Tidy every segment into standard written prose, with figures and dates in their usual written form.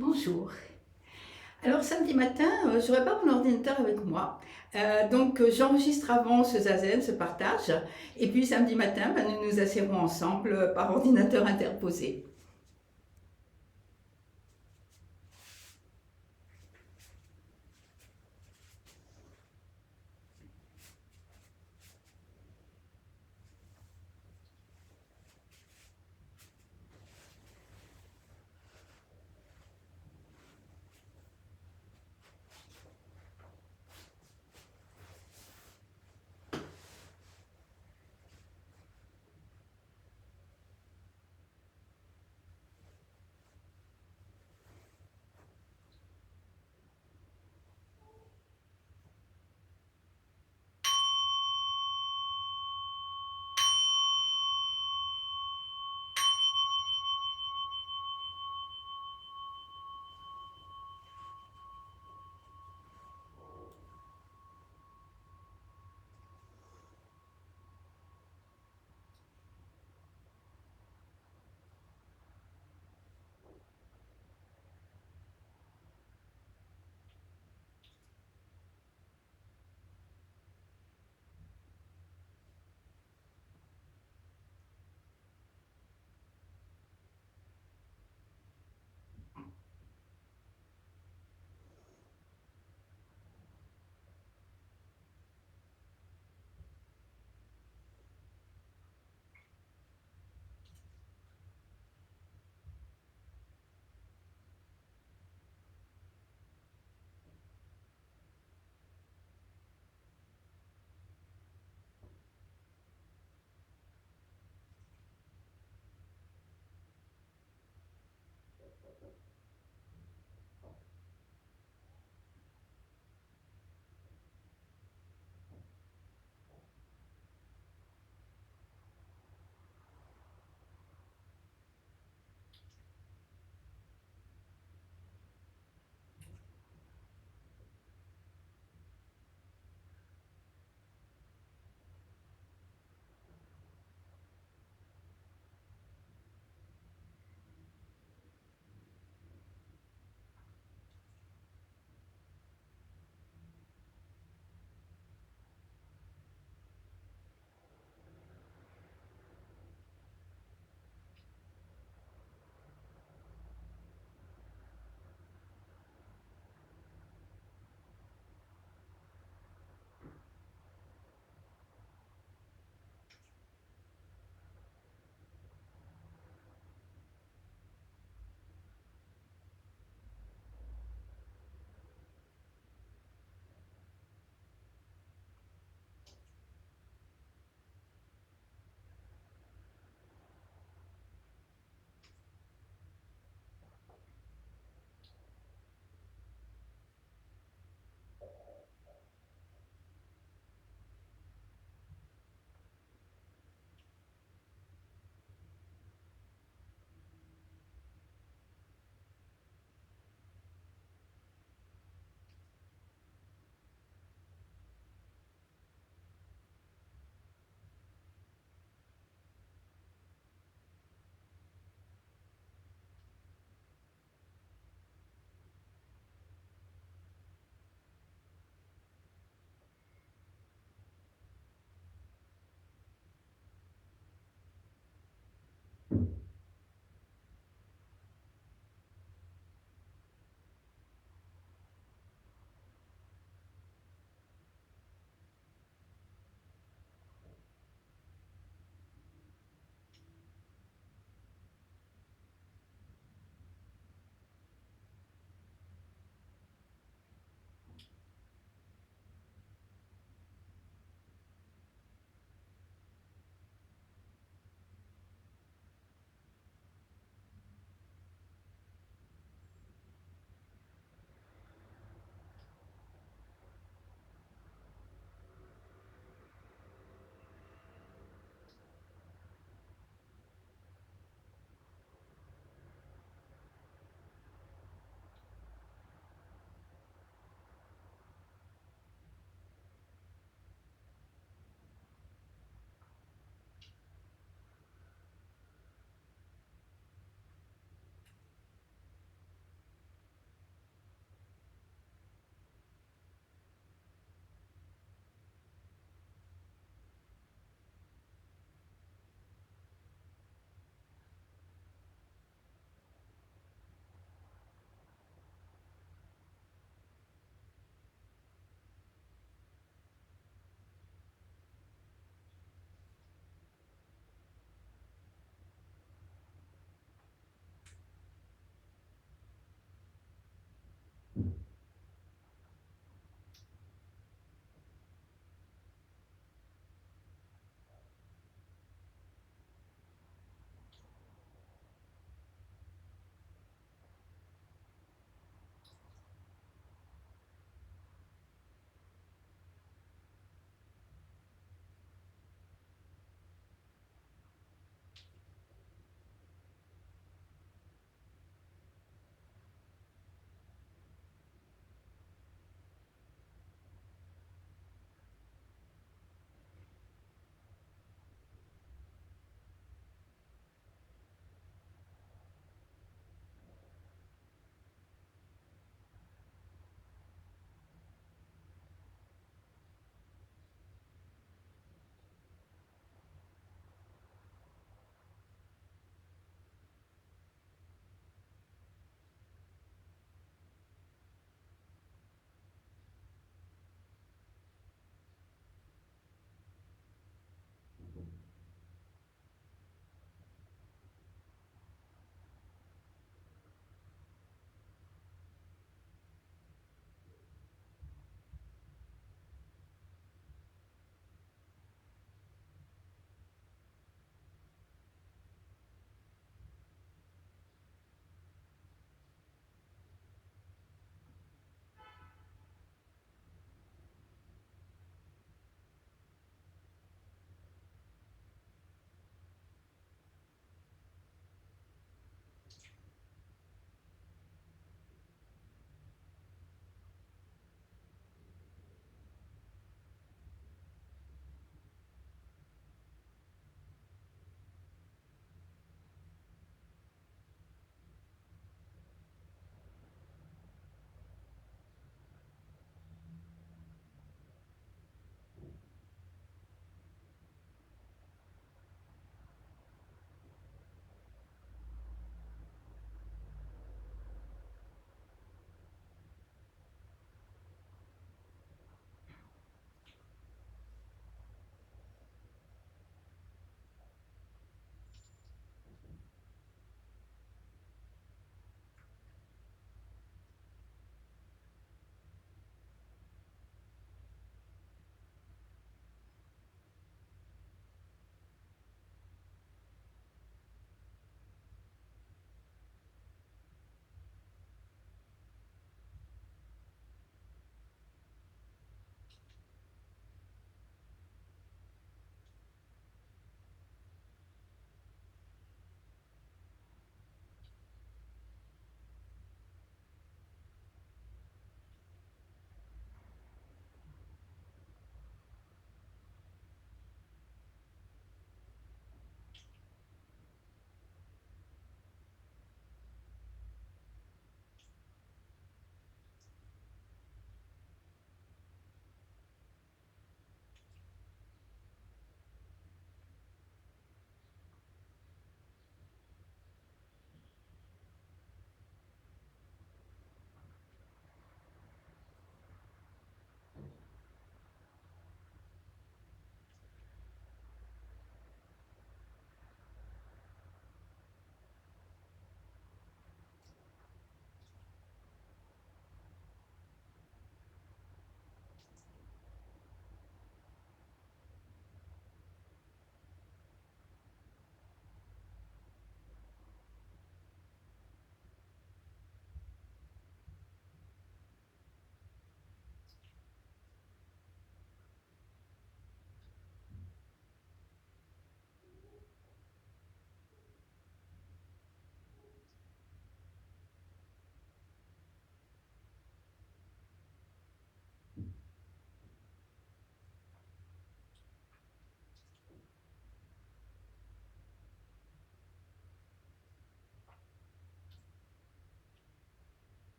Bonjour. Alors samedi matin, je n'aurai pas mon ordinateur avec moi. Donc j'enregistre avant ce zazen, ce partage. Et puis samedi matin, nous nous assiérons ensemble par ordinateur interposé.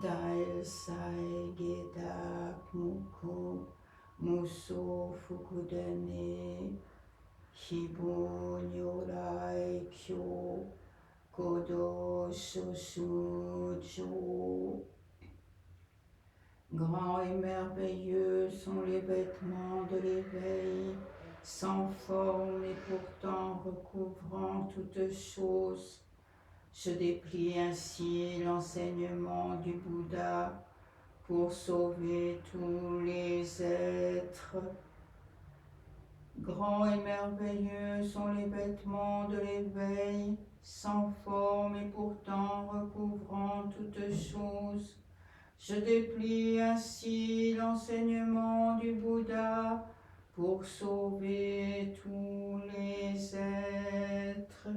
Dai sai geda muku muso fukudane Shibu nyorai kyo kodo shoshujo. Grands et merveilleux sont les vêtements de l'éveil, sans forme et pourtant recouvrant toutes choses. Je déplie ainsi l'enseignement du Bouddha pour sauver tous les êtres. Grands et merveilleux sont les vêtements de l'éveil, sans forme et pourtant recouvrant toutes choses. Je déplie ainsi l'enseignement du Bouddha pour sauver tous les êtres.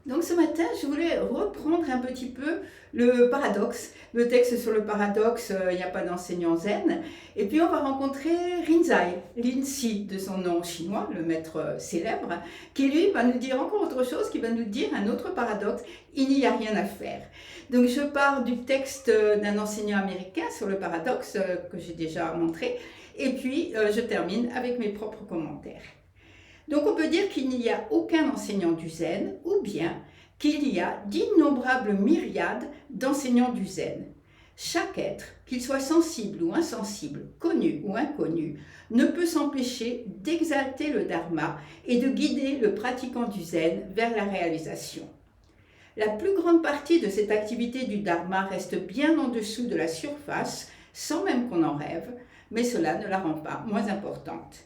Donc ce matin, je voulais reprendre un petit peu le paradoxe, le texte sur le paradoxe, il n'y a pas d'enseignant zen. Et puis on va rencontrer Rinzai, Lin Si de son nom chinois, le maître célèbre, qui lui va nous dire encore autre chose, qui va nous dire un autre paradoxe, il n'y a rien à faire. Donc je pars du texte d'un enseignant américain sur le paradoxe que j'ai déjà montré, et puis je termine avec mes propres commentaires. Donc on peut dire qu'il n'y a aucun enseignant du zen, ou bien qu'il y a d'innombrables myriades d'enseignants du zen. Chaque être, qu'il soit sensible ou insensible, connu ou inconnu, ne peut s'empêcher d'exalter le dharma et de guider le pratiquant du zen vers la réalisation. La plus grande partie de cette activité du dharma reste bien en dessous de la surface, sans même qu'on en rêve, mais cela ne la rend pas moins importante.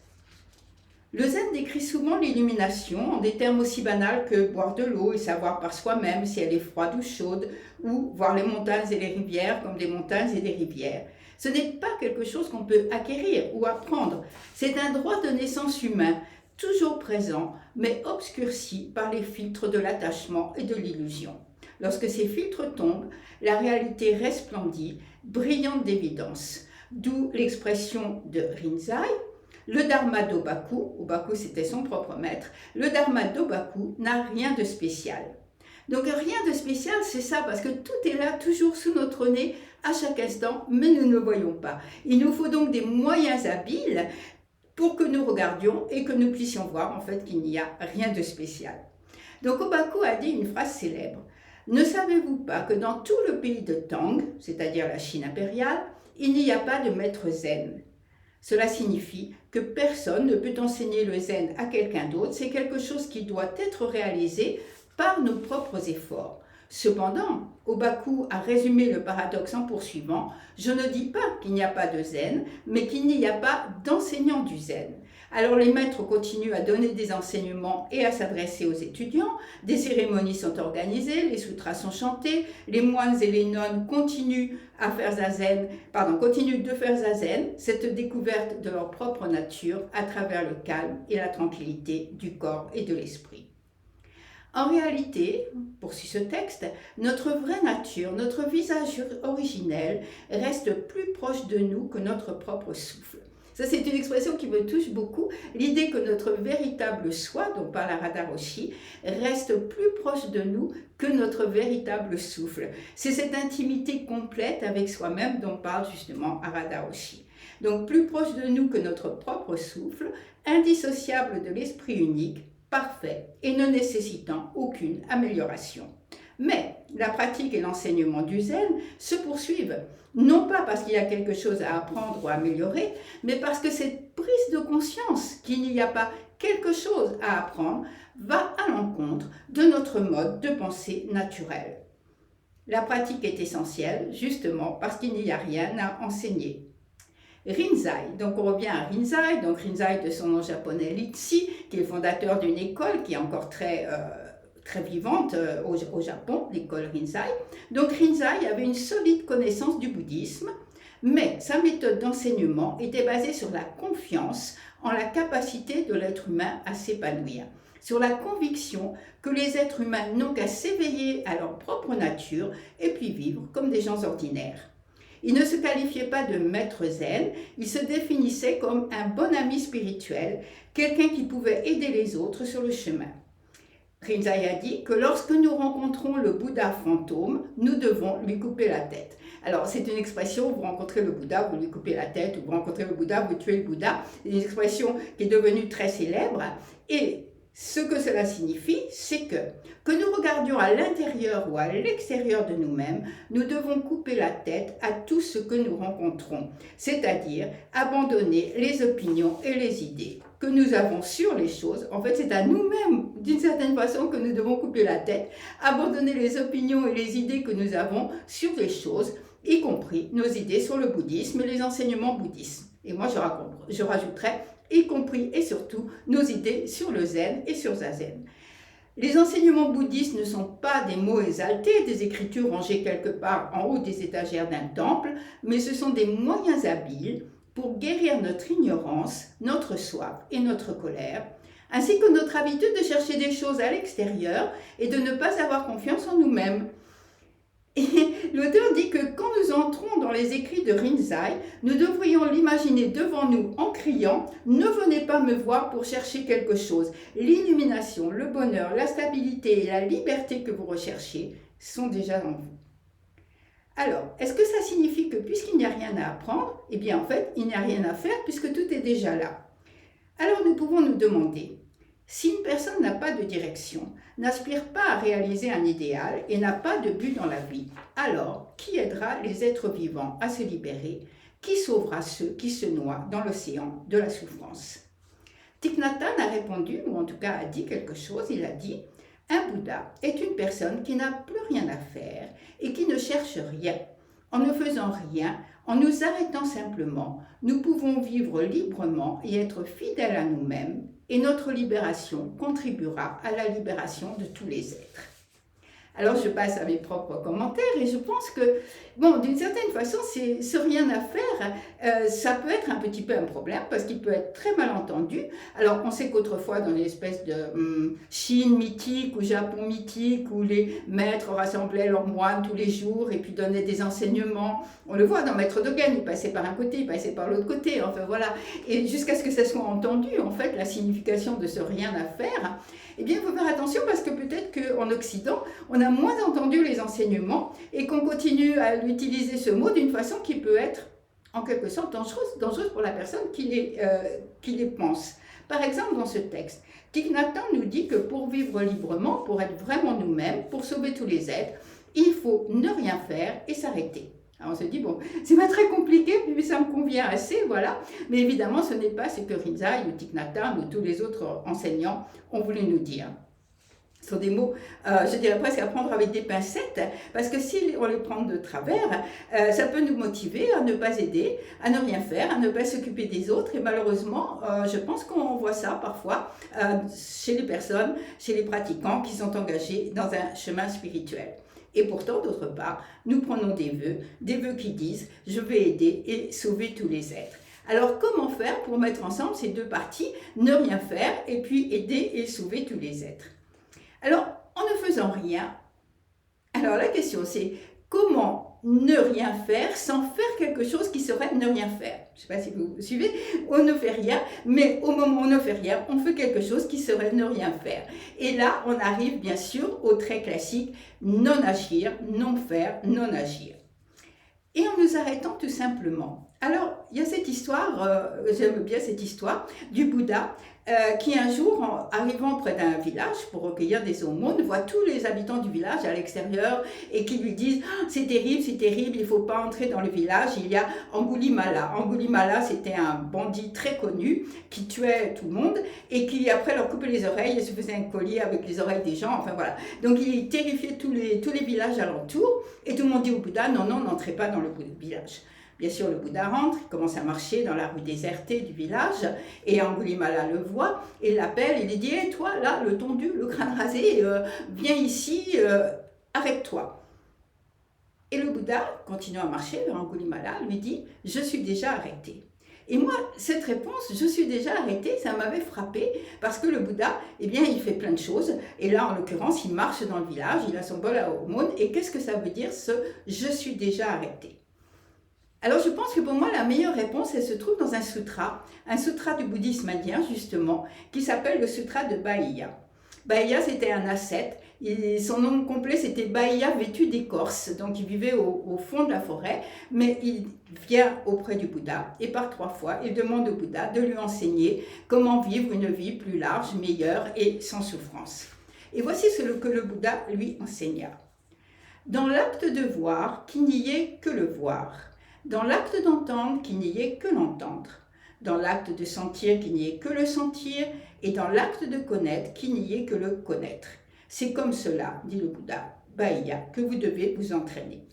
Le zen décrit souvent l'illumination en des termes aussi banals que boire de l'eau et savoir par soi-même si elle est froide ou chaude, ou voir les montagnes et les rivières comme des montagnes et des rivières. Ce n'est pas quelque chose qu'on peut acquérir ou apprendre, c'est un droit de naissance humain, toujours présent, mais obscurci par les filtres de l'attachement et de l'illusion. Lorsque ces filtres tombent, la réalité resplendit, brillante d'évidence, d'où l'expression de Rinzai. Le dharma d'Obaku, Obaku c'était son propre maître, le dharma d'Obaku n'a rien de spécial. Donc rien de spécial, c'est ça, parce que tout est là, toujours sous notre nez, à chaque instant, mais nous ne le voyons pas. Il nous faut donc des moyens habiles pour que nous regardions et que nous puissions voir en fait qu'il n'y a rien de spécial. Donc Obaku a dit une phrase célèbre. Ne savez-vous pas que dans tout le pays de Tang, c'est-à-dire la Chine impériale, il n'y a pas de maître zen? Cela signifie que personne ne peut enseigner le zen à quelqu'un d'autre, c'est quelque chose qui doit être réalisé par nos propres efforts. Cependant, Obaku a résumé le paradoxe en poursuivant « Je ne dis pas qu'il n'y a pas de zen, mais qu'il n'y a pas d'enseignant du zen ». Alors les maîtres continuent à donner des enseignements et à s'adresser aux étudiants, des cérémonies sont organisées, les sutras sont chantés, les moines et les nonnes continuent de faire zazen, cette découverte de leur propre nature à travers le calme et la tranquillité du corps et de l'esprit. En réalité, poursuit ce texte, notre vraie nature, notre visage originel reste plus proche de nous que notre propre souffle. Ça, c'est une expression qui me touche beaucoup, l'idée que notre véritable soi, dont parle Arada Roshi, reste plus proche de nous que notre véritable souffle. C'est cette intimité complète avec soi-même dont parle justement Arada Roshi. Donc plus proche de nous que notre propre souffle, indissociable de l'esprit unique, parfait et ne nécessitant aucune amélioration. Mais la pratique et l'enseignement du zen se poursuivent, non pas parce qu'il y a quelque chose à apprendre ou à améliorer, mais parce que cette prise de conscience qu'il n'y a pas quelque chose à apprendre va à l'encontre de notre mode de pensée naturel. La pratique est essentielle, justement parce qu'il n'y a rien à enseigner. Rinzai, donc on revient à Rinzai, donc Rinzai de son nom japonais Litsi, qui est le fondateur d'une école qui est encore très très vivante au Japon, l'école Rinzai. Donc Rinzai avait une solide connaissance du bouddhisme, mais sa méthode d'enseignement était basée sur la confiance en la capacité de l'être humain à s'épanouir, sur la conviction que les êtres humains n'ont qu'à s'éveiller à leur propre nature et puis vivre comme des gens ordinaires. Il ne se qualifiait pas de maître zen, il se définissait comme un bon ami spirituel, quelqu'un qui pouvait aider les autres sur le chemin. Rinzai a dit que lorsque nous rencontrons le Bouddha fantôme, nous devons lui couper la tête. Alors, c'est une expression, vous rencontrez le Bouddha, vous lui coupez la tête, ou vous rencontrez le Bouddha, vous tuez le Bouddha. C'est une expression qui est devenue très célèbre. Et ce que cela signifie, c'est que nous regardions à l'intérieur ou à l'extérieur de nous-mêmes, nous devons couper la tête à tout ce que nous rencontrons, c'est-à-dire abandonner les opinions et les idées que nous avons sur les choses. En fait, c'est à nous-mêmes, d'une certaine façon, que nous devons couper la tête, abandonner les opinions et les idées que nous avons sur les choses, y compris nos idées sur le bouddhisme et les enseignements bouddhistes. Et moi, je rajouterais y compris et surtout nos idées sur le zen et sur zazen. Les enseignements bouddhistes ne sont pas des mots exaltés, des écritures rangées quelque part en haut des étagères d'un temple, mais ce sont des moyens habiles pour guérir notre ignorance, notre soif et notre colère, ainsi que notre habitude de chercher des choses à l'extérieur et de ne pas avoir confiance en nous-mêmes. Et l'auteur dit que quand nous entrons dans les écrits de Rinzai, nous devrions l'imaginer devant nous en criant « Ne venez pas me voir pour chercher quelque chose. L'illumination, le bonheur, la stabilité et la liberté que vous recherchez sont déjà en vous. » Alors, est-ce que ça signifie que puisqu'il n'y a rien à apprendre, eh bien en fait, il n'y a rien à faire puisque tout est déjà là? Alors nous pouvons nous demander, si une personne n'a pas de direction, n'aspire pas à réaliser un idéal et n'a pas de but dans la vie, alors qui aidera les êtres vivants à se libérer? Qui sauvera ceux qui se noient dans l'océan de la souffrance? Thich Nhat Hanh a répondu, ou en tout cas a dit quelque chose, il a dit « Un Bouddha est une personne qui n'a plus rien à faire et qui ne cherche rien. En ne faisant rien, en nous arrêtant simplement, nous pouvons vivre librement et être fidèles à nous-mêmes, et notre libération contribuera à la libération de tous les êtres. » Alors je passe à mes propres commentaires et je pense que, bon, d'une certaine façon, ce rien à faire, ça peut être un petit peu un problème parce qu'il peut être très mal entendu. Alors on sait qu'autrefois, dans l'espèce de Chine mythique ou Japon mythique, où les maîtres rassemblaient leurs moines tous les jours et puis donnaient des enseignements, on le voit dans Maître Dogen, il passait par un côté, il passait par l'autre côté, enfin voilà. Et jusqu'à ce que ça soit entendu, en fait, la signification de ce rien à faire, eh bien, il faut faire attention parce que peut-être qu'en Occident, on a moins entendu les enseignements et qu'on continue à utiliser ce mot d'une façon qui peut être, en quelque sorte, dangereuse pour la personne qui les pense. Par exemple, dans ce texte, Thich Nhat Hanh nous dit que pour vivre librement, pour être vraiment nous-mêmes, pour sauver tous les êtres, il faut ne rien faire et s'arrêter. Alors on se dit, bon, c'est pas très compliqué, puis ça me convient assez, voilà. Mais évidemment, ce n'est pas ce que Rinzai ou Thich Nhat Hanh ou tous les autres enseignants ont voulu nous dire. Ce sont des mots, je dirais presque à prendre avec des pincettes, parce que si on les prend de travers, ça peut nous motiver à ne pas aider, à ne rien faire, à ne pas s'occuper des autres. Et malheureusement, je pense qu'on voit ça parfois chez les personnes, chez les pratiquants qui sont engagés dans un chemin spirituel. Et pourtant, d'autre part, nous prenons des vœux qui disent « je vais aider et sauver tous les êtres ». Alors, comment faire pour mettre ensemble ces deux parties, ne rien faire et puis aider et sauver tous les êtres? Alors, en ne faisant rien, alors la question c'est comment ne rien faire sans faire quelque chose qui serait ne rien faire? Je ne sais pas si vous suivez, on ne fait rien, mais au moment où on ne fait rien, on fait quelque chose qui serait ne rien faire. Et là, on arrive bien sûr au très classique non agir, non faire, non agir. Et en nous arrêtant tout simplement. Alors, il y a cette histoire, j'aime bien cette histoire, du Bouddha qui un jour, arrivant près d'un village pour recueillir des aumônes, voit tous les habitants du village à l'extérieur et qui lui disent « c'est terrible, il ne faut pas entrer dans le village, il y a Angulimala ». Angulimala, c'était un bandit très connu qui tuait tout le monde et qui après leur coupait les oreilles et se faisait un collier avec les oreilles des gens, enfin voilà. Donc il terrifiait tous les villages alentours et tout le monde dit au Bouddha « non, non, n'entrez pas dans le village ». Bien sûr, le Bouddha rentre, il commence à marcher dans la rue désertée du village, et Angulimala le voit, et l'appelle, il lui dit hey, « toi, là, le tondu, le crâne rasé, viens ici, arrête-toi ». Et le Bouddha, continuant à marcher vers Angulimala, lui dit « Je suis déjà arrêté ». Et moi, cette réponse, je suis déjà arrêté, ça m'avait frappé parce que le Bouddha, eh bien, il fait plein de choses. Et là, en l'occurrence, il marche dans le village, il a son bol à aumône. Et qu'est-ce que ça veut dire ce « je suis déjà arrêté » ? Alors, je pense que pour moi, la meilleure réponse, elle se trouve dans un sutra du bouddhisme indien, justement, qui s'appelle le sutra de Bahiya. Bahiya, c'était un ascète. Son nom complet, c'était Bahiya vêtu d'écorce. Donc, il vivait au fond de la forêt, mais il vient auprès du Bouddha. Et par 3 fois, il demande au Bouddha de lui enseigner comment vivre une vie plus large, meilleure et sans souffrance. Et voici ce que le Bouddha lui enseigna. Dans l'acte de voir, qu'il n'y ait que le voir. Dans l'acte d'entendre, qu'il n'y ait que l'entendre. Dans l'acte de sentir, qu'il n'y ait que le sentir. Et dans l'acte de connaître, qu'il n'y ait que le connaître. C'est comme cela, dit le Bouddha, Bahiya, que vous devez vous entraîner.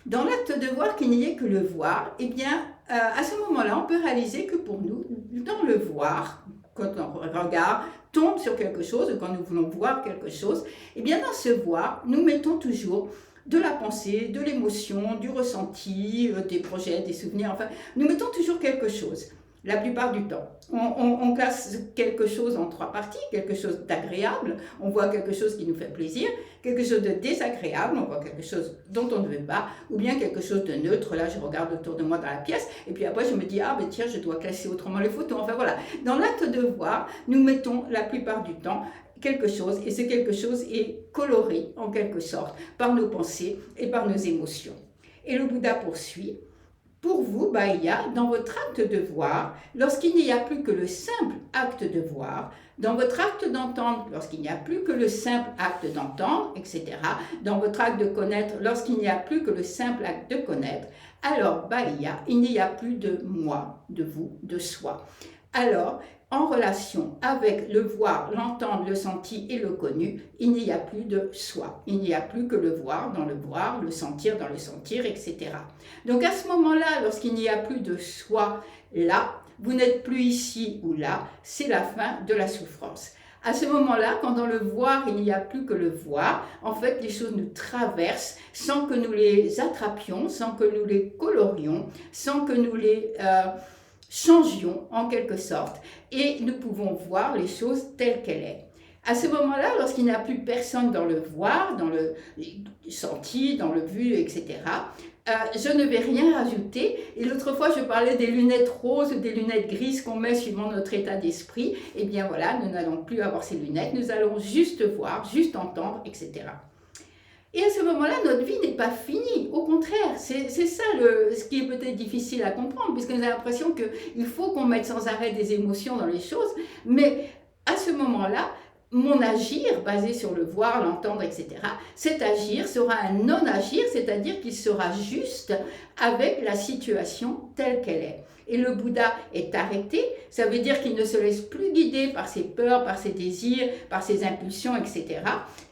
Dans l'acte de voir, qu'il n'y ait que le voir, eh bien, à ce moment-là, on peut réaliser que pour nous, dans le voir, quand on regarde, tombe sur quelque chose, ou quand nous voulons voir quelque chose, eh bien, dans ce voir, nous mettons toujours de la pensée, de l'émotion, du ressenti, des projets, des souvenirs, enfin, nous mettons toujours quelque chose. La plupart du temps. On classe quelque chose en 3 parties, quelque chose d'agréable, on voit quelque chose qui nous fait plaisir, quelque chose de désagréable, on voit quelque chose dont on ne veut pas, ou bien quelque chose de neutre, là je regarde autour de moi dans la pièce, et puis après je me dis, ah ben tiens, je dois classer autrement les photos, enfin voilà. Dans l'acte de voir, nous mettons la plupart du temps quelque chose, et ce quelque chose est coloré en quelque sorte par nos pensées et par nos émotions. Et le Bouddha poursuit. Pour vous, Bahiya, dans votre acte de voir, lorsqu'il n'y a plus que le simple acte de voir, dans votre acte d'entendre, lorsqu'il n'y a plus que le simple acte d'entendre, etc., dans votre acte de connaître, lorsqu'il n'y a plus que le simple acte de connaître, alors, Bahiya, il n'y a plus de moi, de vous, de soi. Alors, en relation avec le voir, l'entendre, le senti et le connu, il n'y a plus de soi. Il n'y a plus que le voir dans le voir, le sentir dans le sentir, etc. Donc à ce moment-là, lorsqu'il n'y a plus de soi là, vous n'êtes plus ici ou là, c'est la fin de la souffrance. À ce moment-là, quand dans le voir, il n'y a plus que le voir, en fait, les choses nous traversent sans que nous les attrapions, sans que nous les colorions, sans que nous les changions en quelque sorte, et nous pouvons voir les choses telles qu'elles sont. À ce moment-là, lorsqu'il n'y a plus personne dans le voir, dans le senti, dans le vu, etc., je ne vais rien rajouter. Et l'autre fois, je parlais des lunettes roses ou des lunettes grises qu'on met suivant notre état d'esprit. Eh bien voilà, nous n'allons plus avoir ces lunettes, nous allons juste voir, juste entendre, etc. Et à ce moment-là, notre vie n'est pas finie. Au contraire, c'est ça ce qui est peut-être difficile à comprendre, puisque nous avons l'impression qu'il faut qu'on mette sans arrêt des émotions dans les choses. Mais à ce moment-là, mon agir, basé sur le voir, l'entendre, etc., cet agir sera un non-agir, c'est-à-dire qu'il sera juste avec la situation telle qu'elle est. Et le Bouddha est arrêté, ça veut dire qu'il ne se laisse plus guider par ses peurs, par ses désirs, par ses impulsions, etc.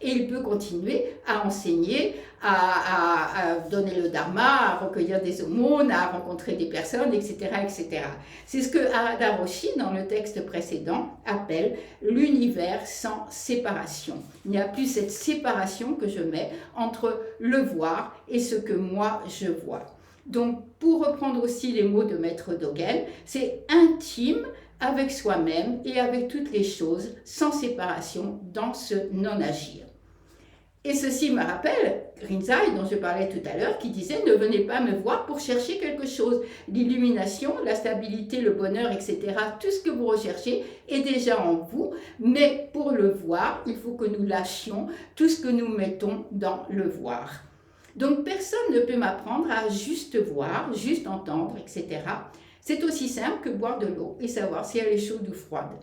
Et il peut continuer à enseigner, à donner le dharma, à recueillir des aumônes, à rencontrer des personnes, etc. etc. C'est ce que Harada Roshi, dans le texte précédent, appelle l'univers sans séparation. Il n'y a plus cette séparation que je mets entre le voir et ce que moi je vois. Donc, pour reprendre aussi les mots de Maître Dogen, c'est intime avec soi-même et avec toutes les choses, sans séparation, dans ce non-agir. Et ceci me rappelle Rinzai, dont je parlais tout à l'heure, qui disait « Ne venez pas me voir pour chercher quelque chose. L'illumination, la stabilité, le bonheur, etc., tout ce que vous recherchez est déjà en vous, mais pour le voir, il faut que nous lâchions tout ce que nous mettons dans le voir. » Donc personne ne peut m'apprendre à juste voir, juste entendre, etc. C'est aussi simple que boire de l'eau et savoir si elle est chaude ou froide.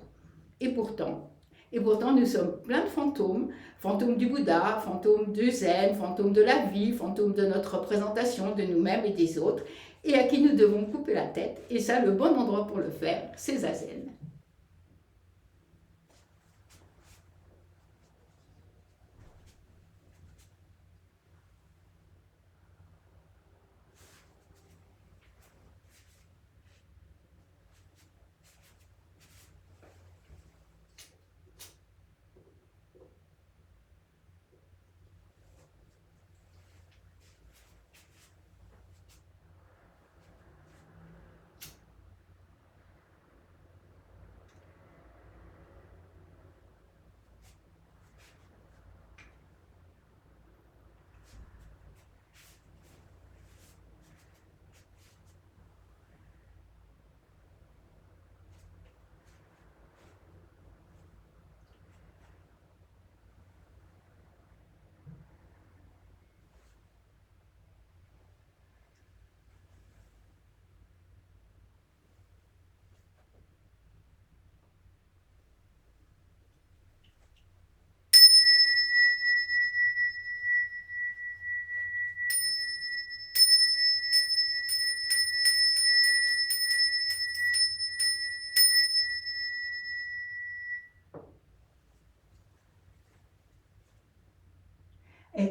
Et pourtant, nous sommes plein de fantômes, fantômes du Bouddha, fantômes du Zen, fantômes de la vie, fantômes de notre représentation de nous-mêmes et des autres, et à qui nous devons couper la tête. Et ça, le bon endroit pour le faire, c'est Zazen.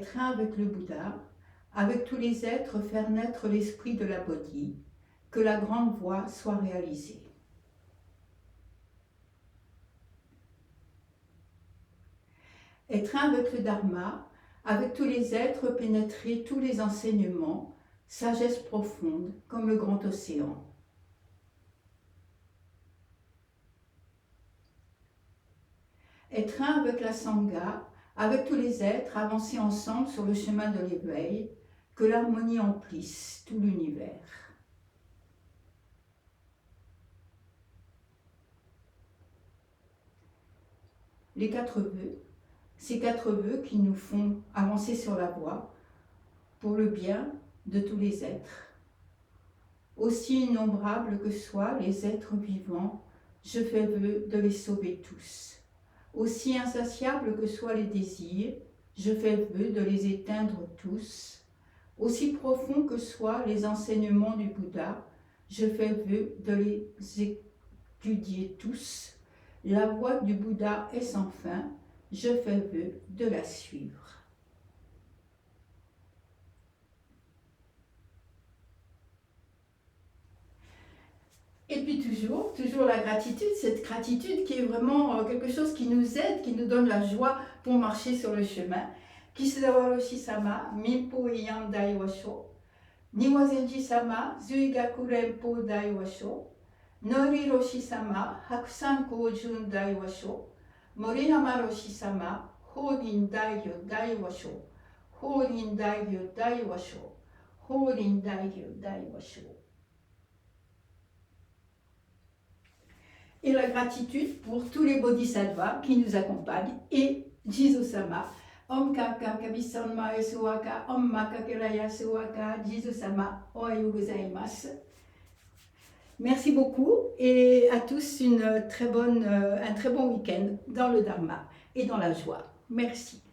être un avec le Bouddha, avec tous les êtres faire naître l'esprit de la Bodhi, que la grande voie soit réalisée. Être un avec le Dharma, avec tous les êtres pénétrer tous les enseignements, sagesse profonde comme le grand océan. Être un avec la Sangha, avec tous les êtres avancer ensemble sur le chemin de l'éveil, que l'harmonie emplisse tout l'univers. Les 4 vœux, ces 4 vœux qui nous font avancer sur la voie pour le bien de tous les êtres. Aussi innombrables que soient les êtres vivants, je fais vœu de les sauver tous. Aussi insatiables que soient les désirs, je fais vœu de les éteindre tous. Aussi profonds que soient les enseignements du Bouddha, je fais vœu de les étudier tous. La voie du Bouddha est sans fin, je fais vœu de la suivre. Et puis toujours la gratitude, cette gratitude qui est vraiment quelque chose qui nous aide, qui nous donne la joie pour marcher sur le chemin. Kisedawa Roshi-sama, Minpo Iyam Dai Washo, Niwazenji-sama, Zuigaku Renpo Dai Washo, Nori Roshi-sama, Hakusan Kojun Dai Washo, Morihama Roshi-sama, Horin Daigyo Dai Washo, Horin Daigyo Dai Washo, Horin Daigyo Dai Washo. Et la gratitude pour tous les bodhisattvas qui nous accompagnent et Jizo-sama. Om Kaka Kabisanma Esuaka, Om Makakelaya Suaka, Jizo-sama, Ohayo gozaimasu. Merci beaucoup et à tous un très bon week-end dans le Dharma et dans la joie. Merci.